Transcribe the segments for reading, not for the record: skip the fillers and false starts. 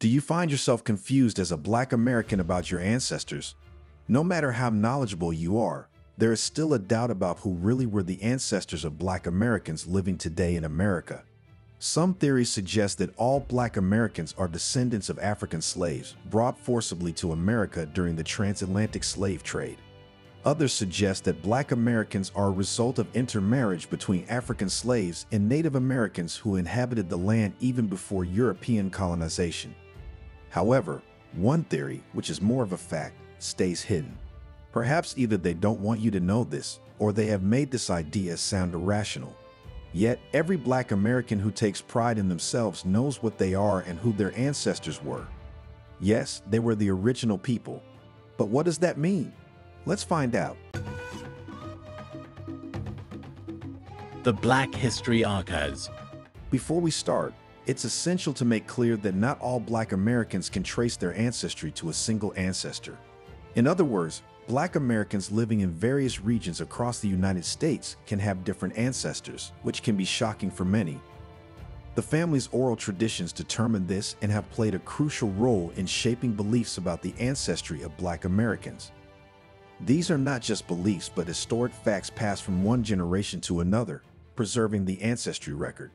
Do you find yourself confused as a Black American about your ancestors? No matter how knowledgeable you are, there is still a doubt about who really were the ancestors of Black Americans living today in America. Some theories suggest that all Black Americans are descendants of African slaves brought forcibly to America during the transatlantic slave trade. Others suggest that Black Americans are a result of intermarriage between African slaves and Native Americans who inhabited the land even before European colonization. However, one theory, which is more of a fact, stays hidden. Perhaps either they don't want you to know this, or they have made this idea sound irrational. Yet, every Black American who takes pride in themselves knows what they are and who their ancestors were. Yes, they were the original people. But what does that mean? Let's find out. The Black History Archives. Before we start, it's essential to make clear that not all Black Americans can trace their ancestry to a single ancestor. In other words, Black Americans living in various regions across the United States can have different ancestors, which can be shocking for many. The family's oral traditions determine this and have played a crucial role in shaping beliefs about the ancestry of Black Americans. These are not just beliefs, but historic facts passed from one generation to another, preserving the ancestry record.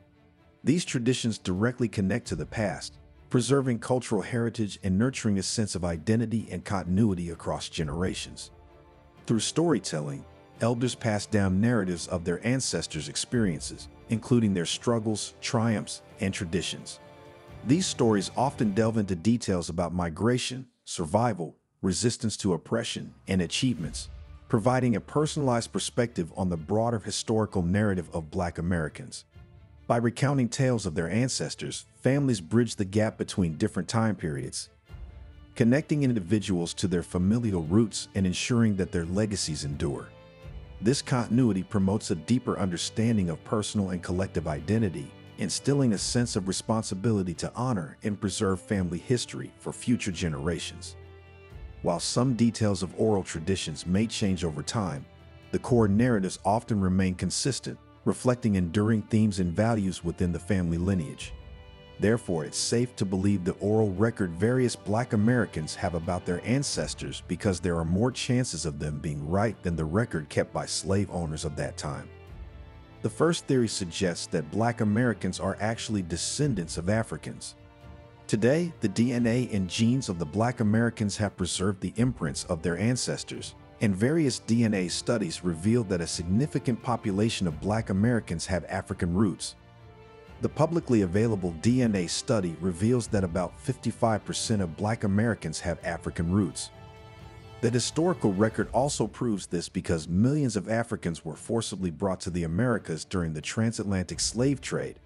These traditions directly connect to the past, preserving cultural heritage and nurturing a sense of identity and continuity across generations. Through storytelling, elders pass down narratives of their ancestors' experiences, including their struggles, triumphs, and traditions. These stories often delve into details about migration, survival, resistance to oppression, and achievements, providing a personalized perspective on the broader historical narrative of Black Americans. By recounting tales of their ancestors, families bridge the gap between different time periods, connecting individuals to their familial roots and ensuring that their legacies endure. This continuity promotes a deeper understanding of personal and collective identity, instilling a sense of responsibility to honor and preserve family history for future generations. While some details of oral traditions may change over time, the core narratives often remain consistent, reflecting enduring themes and values within the family lineage. Therefore, it's safe to believe the oral record various Black Americans have about their ancestors because there are more chances of them being right than the record kept by slave owners of that time. The first theory suggests that Black Americans are actually descendants of Africans. Today, the DNA and genes of the Black Americans have preserved the imprints of their ancestors, and various DNA studies reveal that a significant population of Black Americans have African roots. The publicly available DNA study reveals that about 55% of Black Americans have African roots. The historical record also proves this because millions of Africans were forcibly brought to the Americas during the transatlantic slave trade.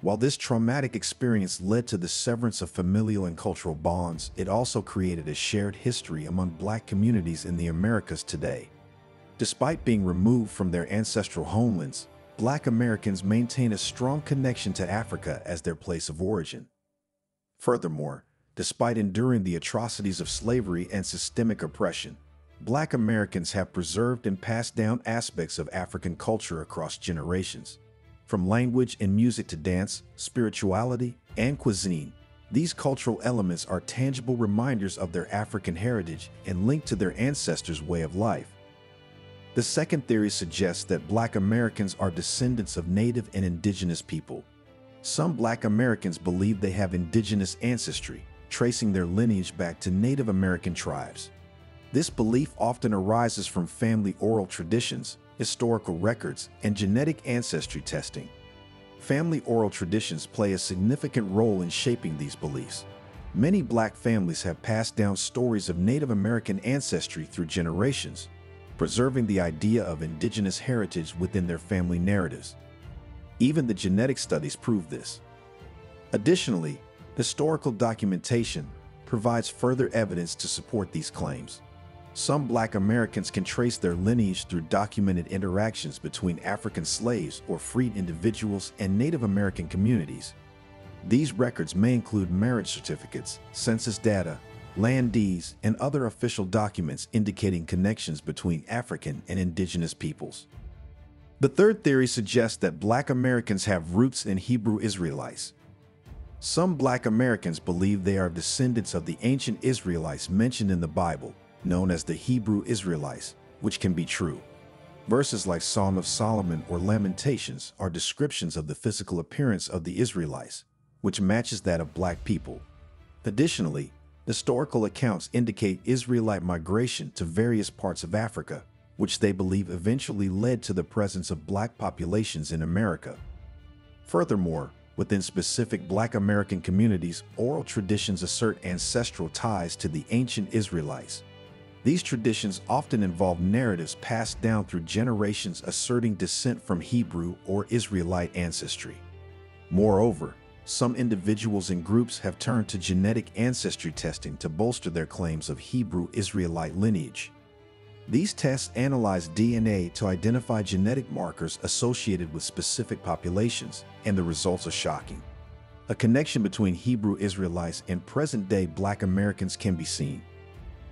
While this traumatic experience led to the severance of familial and cultural bonds, it also created a shared history among Black communities in the Americas today. Despite being removed from their ancestral homelands, Black Americans maintain a strong connection to Africa as their place of origin. Furthermore, despite enduring the atrocities of slavery and systemic oppression, Black Americans have preserved and passed down aspects of African culture across generations. From language and music to dance, spirituality, and cuisine, these cultural elements are tangible reminders of their African heritage and linked to their ancestors' way of life. The second theory suggests that Black Americans are descendants of Native and Indigenous people. Some Black Americans believe they have indigenous ancestry, tracing their lineage back to Native American tribes. This belief often arises from family oral traditions, historical records, and genetic ancestry testing. Family oral traditions play a significant role in shaping these beliefs. Many Black families have passed down stories of Native American ancestry through generations, preserving the idea of indigenous heritage within their family narratives. Even the genetic studies prove this. Additionally, historical documentation provides further evidence to support these claims. Some Black Americans can trace their lineage through documented interactions between African slaves or freed individuals and Native American communities. These records may include marriage certificates, census data, land deeds, and other official documents indicating connections between African and indigenous peoples. The third theory suggests that Black Americans have roots in Hebrew Israelites. Some Black Americans believe they are descendants of the ancient Israelites mentioned in the Bible, known as the Hebrew Israelites, which can be true. Verses like Song of Solomon or Lamentations are descriptions of the physical appearance of the Israelites, which matches that of Black people. Additionally, historical accounts indicate Israelite migration to various parts of Africa, which they believe eventually led to the presence of Black populations in America. Furthermore, within specific Black American communities, oral traditions assert ancestral ties to the ancient Israelites. These traditions often involve narratives passed down through generations asserting descent from Hebrew or Israelite ancestry. Moreover, some individuals and groups have turned to genetic ancestry testing to bolster their claims of Hebrew Israelite lineage. These tests analyze DNA to identify genetic markers associated with specific populations, and the results are shocking. A connection between Hebrew Israelites and present-day Black Americans can be seen.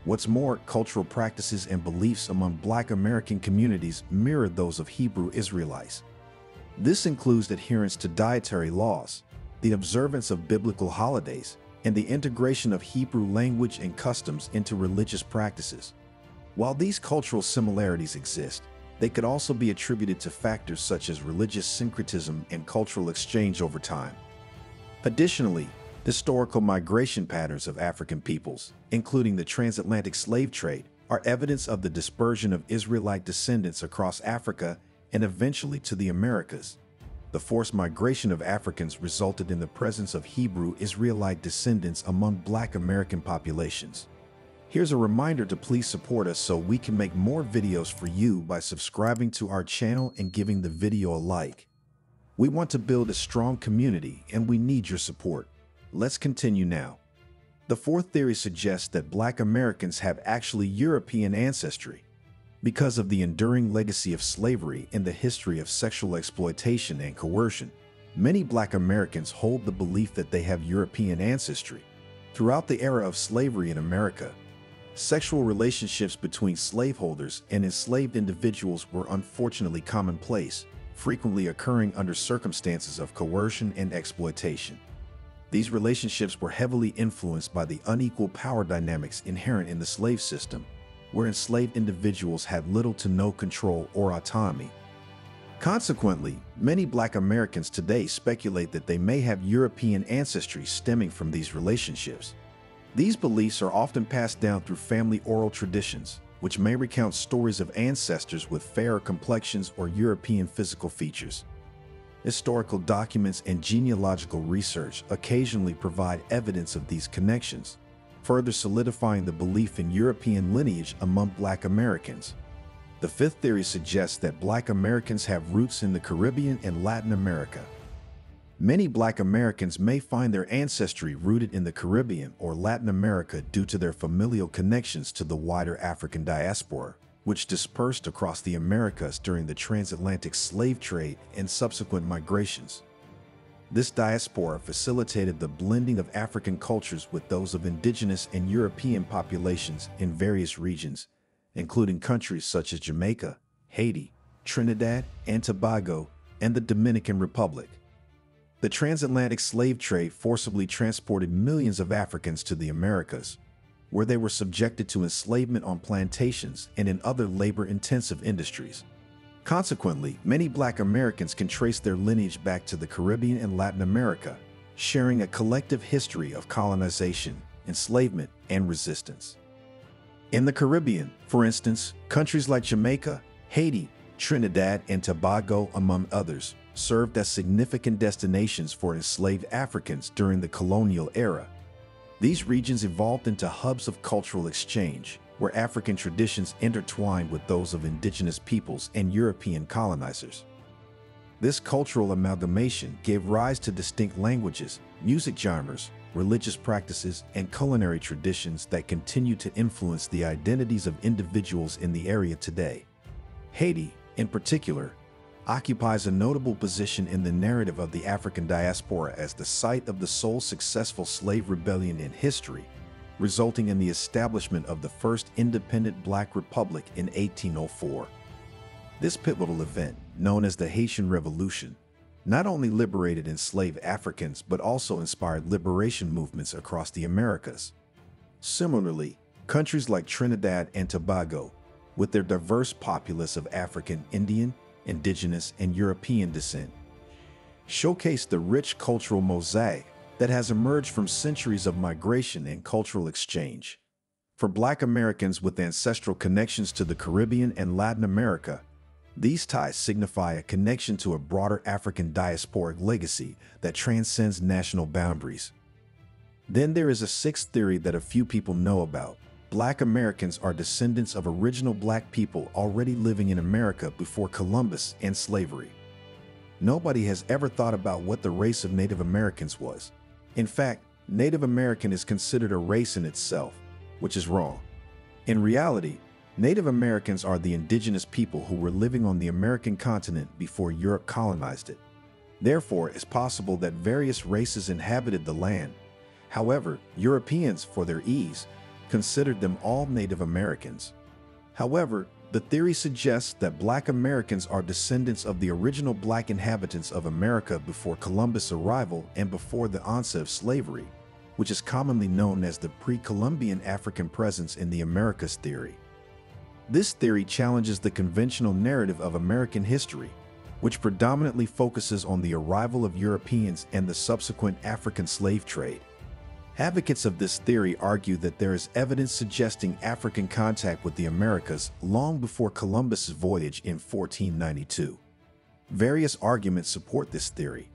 What's more, cultural practices and beliefs among Black American communities mirror those of Hebrew Israelites. This includes adherence to dietary laws, the observance of biblical holidays, and the integration of Hebrew language and customs into religious practices. While these cultural similarities exist, they could also be attributed to factors such as religious syncretism and cultural exchange over time. Additionally, historical migration patterns of African peoples, including the transatlantic slave trade, are evidence of the dispersion of Israelite descendants across Africa and eventually to the Americas. The forced migration of Africans resulted in the presence of Hebrew Israelite descendants among Black American populations. Here's a reminder to please support us so we can make more videos for you by subscribing to our channel and giving the video a like. We want to build a strong community and we need your support. Let's continue now. The fourth theory suggests that Black Americans have actually European ancestry. Because of the enduring legacy of slavery and the history of sexual exploitation and coercion, many Black Americans hold the belief that they have European ancestry. Throughout the era of slavery in America, sexual relationships between slaveholders and enslaved individuals were unfortunately commonplace, frequently occurring under circumstances of coercion and exploitation. These relationships were heavily influenced by the unequal power dynamics inherent in the slave system, where enslaved individuals had little to no control or autonomy. Consequently, many Black Americans today speculate that they may have European ancestry stemming from these relationships. These beliefs are often passed down through family oral traditions, which may recount stories of ancestors with fairer complexions or European physical features. Historical documents and genealogical research occasionally provide evidence of these connections, further solidifying the belief in European lineage among Black Americans. The fifth theory suggests that Black Americans have roots in the Caribbean and Latin America. Many Black Americans may find their ancestry rooted in the Caribbean or Latin America due to their familial connections to the wider African diaspora, which dispersed across the Americas during the transatlantic slave trade and subsequent migrations. This diaspora facilitated the blending of African cultures with those of indigenous and European populations in various regions, including countries such as Jamaica, Haiti, Trinidad and Tobago, and the Dominican Republic. The transatlantic slave trade forcibly transported millions of Africans to the Americas, where they were subjected to enslavement on plantations and in other labor-intensive industries. Consequently, many Black Americans can trace their lineage back to the Caribbean and Latin America, sharing a collective history of colonization, enslavement, and resistance. In the Caribbean, for instance, countries like Jamaica, Haiti, Trinidad, and Tobago, among others, served as significant destinations for enslaved Africans during the colonial era. These regions evolved into hubs of cultural exchange, where African traditions intertwined with those of indigenous peoples and European colonizers. This cultural amalgamation gave rise to distinct languages, music genres, religious practices, and culinary traditions that continue to influence the identities of individuals in the area today. Haiti, in particular, occupies a notable position in the narrative of the African diaspora as the site of the sole successful slave rebellion in history, resulting in the establishment of the first independent Black republic in 1804. This pivotal event, known as the Haitian Revolution, not only liberated enslaved Africans but also inspired liberation movements across the Americas. Similarly, countries like Trinidad and Tobago, with their diverse populace of African, Indian, Indigenous, and European descent, showcase the rich cultural mosaic that has emerged from centuries of migration and cultural exchange. For Black Americans with ancestral connections to the Caribbean and Latin America, these ties signify a connection to a broader African diasporic legacy that transcends national boundaries. Then there is a sixth theory that a few people know about. Black Americans are descendants of original Black people already living in America before Columbus and slavery. Nobody has ever thought about what the race of Native Americans was. In fact, Native American is considered a race in itself, which is wrong. In reality, Native Americans are the indigenous people who were living on the American continent before Europe colonized it. Therefore, it's possible that various races inhabited the land. However, Europeans, for their ease, considered them all Native Americans. However, the theory suggests that Black Americans are descendants of the original Black inhabitants of America before Columbus' arrival and before the onset of slavery, which is commonly known as the pre-Columbian African presence in the Americas theory. This theory challenges the conventional narrative of American history, which predominantly focuses on the arrival of Europeans and the subsequent African slave trade. Advocates of this theory argue that there is evidence suggesting African contact with the Americas long before Columbus's voyage in 1492. Various arguments support this theory.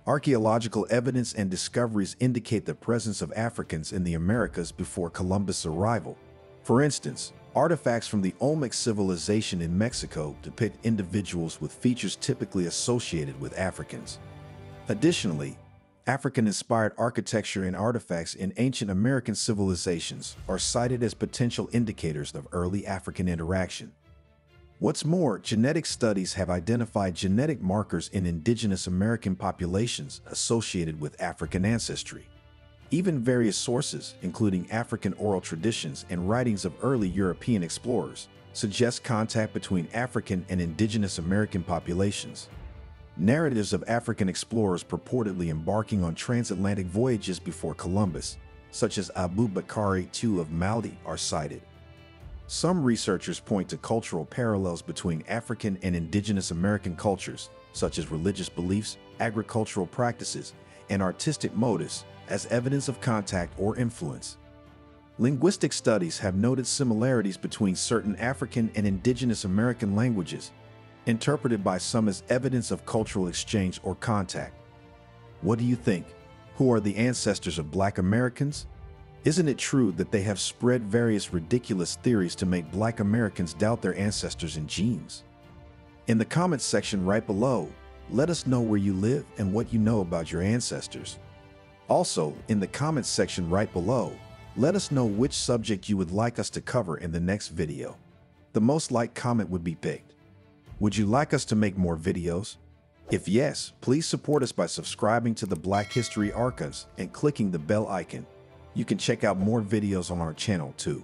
Archaeological evidence and discoveries indicate the presence of Africans in the Americas before Columbus' arrival. For instance, artifacts from the Olmec civilization in Mexico depict individuals with features typically associated with Africans. Additionally, African-inspired architecture and artifacts in ancient American civilizations are cited as potential indicators of early African interaction. What's more, genetic studies have identified genetic markers in indigenous American populations associated with African ancestry. Even various sources, including African oral traditions and writings of early European explorers, suggest contact between African and indigenous American populations. Narratives of African explorers purportedly embarking on transatlantic voyages before Columbus, such as Abu Bakr II of Maldi, are cited. Some researchers point to cultural parallels between African and indigenous American cultures, such as religious beliefs, agricultural practices, and artistic motives, as evidence of contact or influence. Linguistic studies have noted similarities between certain African and indigenous American languages, interpreted by some as evidence of cultural exchange or contact. What do you think? Who are the ancestors of Black Americans? Isn't it true that they have spread various ridiculous theories to make Black Americans doubt their ancestors and genes? In the comments section right below, let us know where you live and what you know about your ancestors. Also, in the comments section right below, let us know which subject you would like us to cover in the next video. The most liked comment would be picked. Would you like us to make more videos? If yes, please support us by subscribing to the Black History Archives and clicking the bell icon. You can check out more videos on our channel too.